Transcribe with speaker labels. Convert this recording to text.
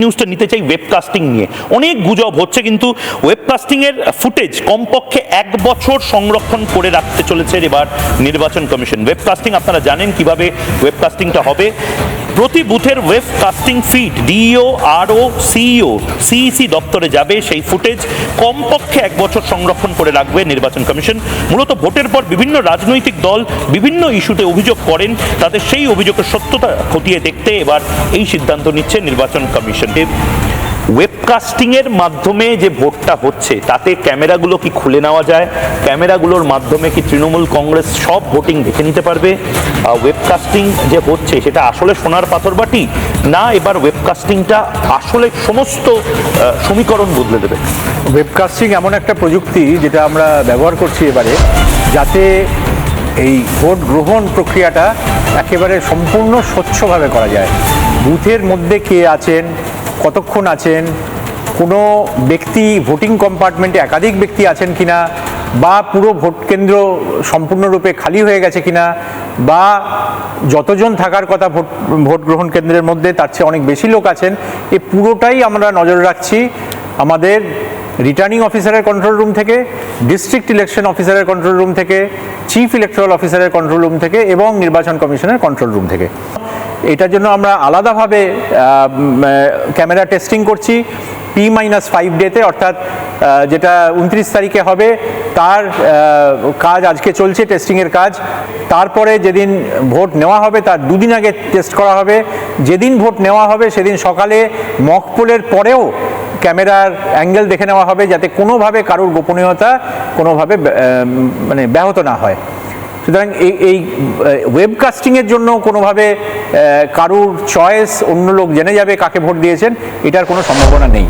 Speaker 1: নিউজটা নিতে চাই ওয়েবকাস্টিং নিয়ে। অনেক গুজব হচ্ছে, কিন্তু ওয়েবকাস্টিংয়ের ফুটেজ কমপক্ষে 1 বছর সংরক্ষণ করে রাখতে চলেছে এবার নির্বাচন কমিশন। ওয়েবকাস্টিং আপনারা জানেন কিভাবে ওয়েবকাস্টিংটা হবে। প্রতি বুথের ওয়েবকাস্টিং ফিড ডিইও, আরও, সিইও, সিইসি দপ্তরে যাবে। সেই ফুটেজ কমপক্ষে 1 বছর সংরক্ষণ করে রাখবে নির্বাচন কমিশন। মূলত ভোটের পর বিভিন্ন রাজনৈতিক দল বিভিন্ন ইস্যুতে অভিযোগ করেন, তাদের সেই অভিযোগের সত্যতা খতিয়ে দেখতে এবার এই সিদ্ধান্ত নিচ্ছে নির্বাচন কমিশন। ওয়েবকাস্টিংয়ের মাধ্যমে যে ভোটটা হচ্ছে তাতে ক্যামেরাগুলো কি খুলে নেওয়া যায়? ক্যামেরাগুলোর মাধ্যমে কি তৃণমূল কংগ্রেস সব ভোটিং দেখে নিতে পারবে? ওয়েবকাস্টিং যে হচ্ছে সেটা আসলে সোনার পাথর বাটি, না এবার ওয়েবকাস্টিংটা আসলে সমস্ত সমীকরণ বদলে দেবে?
Speaker 2: ওয়েবকাস্টিং এমন একটা প্রযুক্তি যেটা আমরা ব্যবহার করছি এবারে, যাতে এই ভোট গ্রহণ প্রক্রিয়াটা একেবারে সম্পূর্ণ স্বচ্ছভাবে করা যায়। বুথের মধ্যে কে আছেন, কতক্ষণ আছেন, কোনো ব্যক্তি ভোটিং কম্পার্টমেন্টে একাধিক ব্যক্তি আছেন কিনা, বা পুরো ভোট কেন্দ্র সম্পূর্ণরূপে খালি হয়ে গেছে কিনা, বা যতজন থাকার কথা ভোট গ্রহণ কেন্দ্রের মধ্যে তার চেয়ে অনেক বেশি লোক আছেন, এই পুরোটাই আমরা নজর রাখছি আমাদের রিটার্নিং অফিসারের কন্ট্রোল রুম থেকে, ডিস্ট্রিক্ট ইলেকশন অফিসারের কন্ট্রোল রুম থেকে, চিফ ইলেকট্রাল অফিসারের কন্ট্রোল রুম থেকে এবং নির্বাচন কমিশনের কন্ট্রোল রুম থেকে। এটার জন্য আমরা আলাদাভাবে ক্যামেরা টেস্টিং করছি P-5 ডেতে, অর্থাৎ যেটা 29 তারিখে হবে তার কাজ আজকে চলছে, টেস্টিংয়ের কাজ। তারপরে যেদিন ভোট নেওয়া হবে তার 2 দিন আগে টেস্ট করা হবে। যেদিন ভোট নেওয়া হবে সেদিন সকালে মক পোলের পরেও ক্যামেরার অ্যাঙ্গেল দেখে নেওয়া হবে, যাতে কোনোভাবে কারোর গোপনীয়তা কোনোভাবে ব্যাহত না হয়। সুতরাং এই ওয়েবকাস্টিংয়ের জন্য কোনোভাবে কারুর চয়েস অন্য লোক জেনে যাবে কাকে ভোট দিয়েছেন, এটার কোনো সম্ভাবনা নেই।